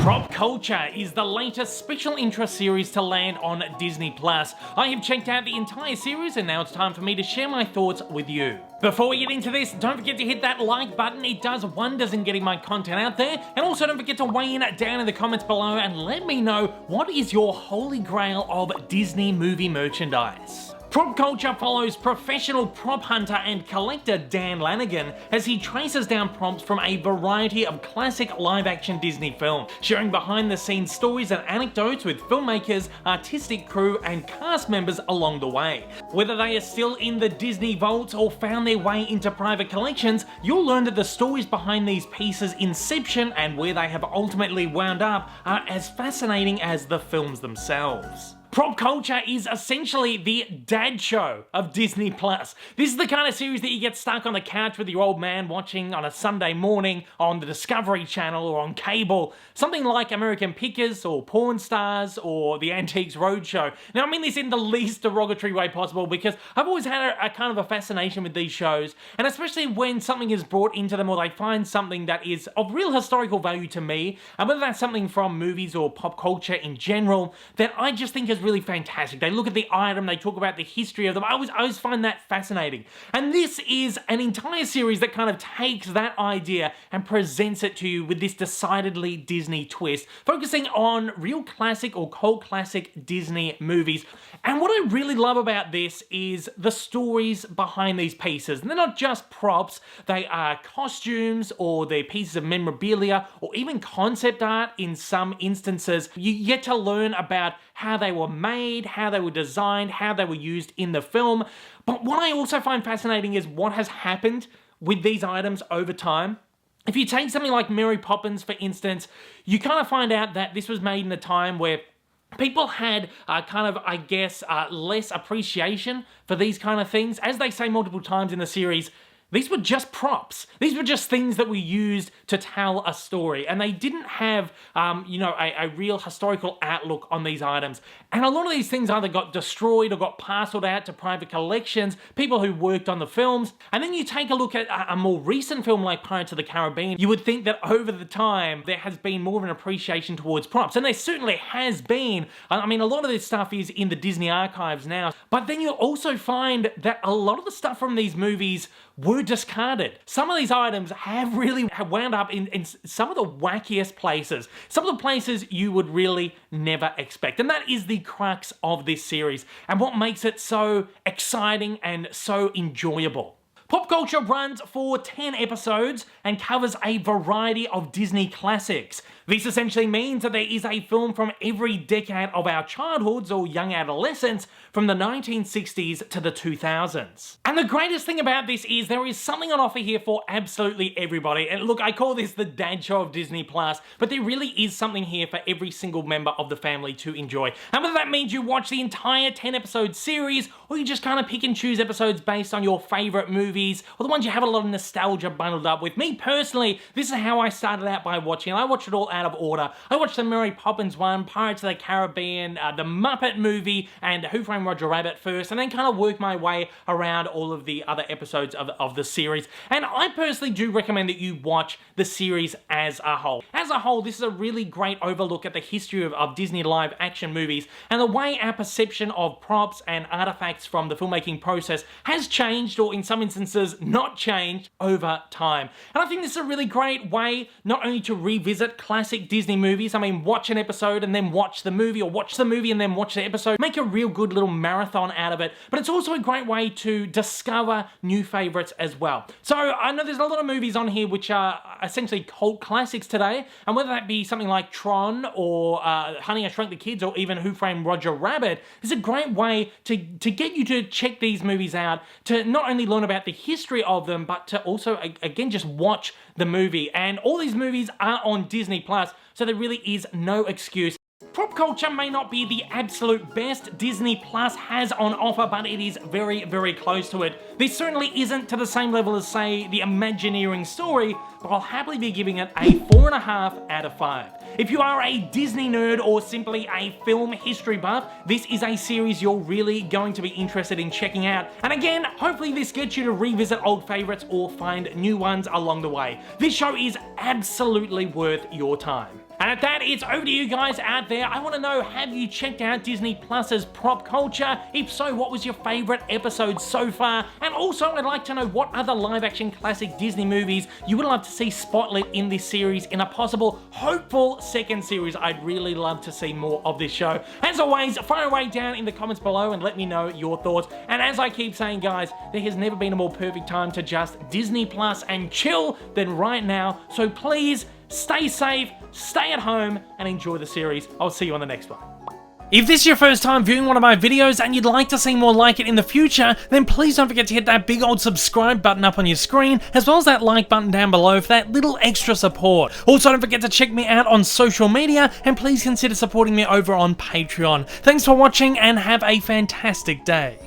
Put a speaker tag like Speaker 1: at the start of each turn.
Speaker 1: Prop Culture is the latest special interest series to land on Disney+. I have checked out the entire series and now it's time for me to share my thoughts with you. Before we get into this, don't forget to hit that like button. It does wonders in getting my content out there. And also don't forget to weigh in down in the comments below and let me know what is your holy grail of Disney movie merchandise. Prop Culture follows professional prop hunter and collector Dan Lanigan as he traces down props from a variety of classic live-action Disney films, sharing behind-the-scenes stories and anecdotes with filmmakers, artistic crew, and cast members along the way. Whether they are still in the Disney vaults or found their way into private collections, you'll learn that the stories behind these pieces' inception and where they have ultimately wound up are as fascinating as the films themselves. Prop Culture is essentially the dad show of Disney+. This is the kind of series that you get stuck on the couch with your old man watching on a Sunday morning on the Discovery Channel or on cable, something like American Pickers or Pawn Stars or the Antiques Roadshow. Now I mean this in the least derogatory way possible because I've always had a kind of a fascination with these shows, and especially when something is brought into them or they find something that is of real historical value to me, and whether that's something from movies or pop culture in general, that I just think is really fantastic. They look at the item, they talk about the history of them. I always find that fascinating. And this is an entire series that kind of takes that idea and presents it to you with this decidedly Disney twist, focusing on real classic or cult classic Disney movies. And what I really love about this is the stories behind these pieces. And they're not just props, they are costumes or they're pieces of memorabilia or even concept art in some instances. You get to learn about how they were made, how they were designed, how they were used in the film. But what I also find fascinating is what has happened with these items over time. If you take something like Mary Poppins, for instance, you kind of find out that this was made in a time where people had less appreciation for these kind of things. As they say multiple times in the series, these were just props. These were just things that were used to tell a story, and they didn't have, a real historical outlook on these items. And a lot of these things either got destroyed or got parceled out to private collections, people who worked on the films. And then you take a look at a more recent film like Pirates of the Caribbean, you would think that over the time there has been more of an appreciation towards props, and there certainly has been. I mean, a lot of this stuff is in the Disney archives now, but then you'll also find that a lot of the stuff from these movies were discarded. Some of these items have really wound up in some of the wackiest places, some of the places you would really never expect. And that is the crux of this series and what makes it so exciting and so enjoyable. Pop Culture runs for 10 episodes and covers a variety of Disney classics. This essentially means that there is a film from every decade of our childhoods or young adolescence from the 1960s to the 2000s. And the greatest thing about this is there is something on offer here for absolutely everybody. And look, I call this the dad show of Disney+, but there really is something here for every single member of the family to enjoy. And whether that means you watch the entire 10 episode series or you just kind of pick and choose episodes based on your favorite movies or the ones you have a lot of nostalgia bundled up with. Me personally, this is how I started out by watching. I watched it all out of order. I watched the Mary Poppins one, Pirates of the Caribbean, the Muppet Movie, and Who Framed Roger Rabbit first, and then kind of worked my way around all of the other episodes of the series. And I personally do recommend that you watch the series as a whole. As a whole, this is a really great overlook at the history of Disney live action movies and the way our perception of props and artifacts from the filmmaking process has changed, or in some instances not changed, over time. And I think this is a really great way not only to revisit classic Disney movies, I mean watch an episode and then watch the movie, or watch the movie and then watch the episode, make a real good little marathon out of it, but it's also a great way to discover new favorites as well. So I know there's a lot of movies on here which are essentially cult classics today, and whether that be something like Tron or Honey, I Shrunk the Kids, or even Who Framed Roger Rabbit, is a great way to get you to check these movies out, to not only learn about the history of them, but to also, again, just watch the movie. And all these movies are on Disney+, so there really is no excuse. Prop Culture may not be the absolute best Disney Plus has on offer, but it is very, very close to it. This certainly isn't to the same level as, say, the Imagineering story, but I'll happily be giving it a 4.5 out of 5. If you are a Disney nerd or simply a film history buff, this is a series you're really going to be interested in checking out. And again, hopefully this gets you to revisit old favorites or find new ones along the way. This show is absolutely worth your time. And at that, it's over to you guys out there. I want to know, have you checked out Disney Plus's Prop Culture? If so, what was your favorite episode so far? And also, I'd like to know what other live-action classic Disney movies you would love to see spotlit in this series in a possible, hopeful second series. I'd really love to see more of this show. As always, fire away down in the comments below and let me know your thoughts. And as I keep saying, guys, there has never been a more perfect time to just Disney Plus and chill than right now. So please, stay safe, stay at home, and enjoy the series. I'll see you on the next one. If this is your first time viewing one of my videos and you'd like to see more like it in the future, then please don't forget to hit that big old subscribe button up on your screen, as well as that like button down below for that little extra support. Also, don't forget to check me out on social media, and please consider supporting me over on Patreon. Thanks for watching, and have a fantastic day.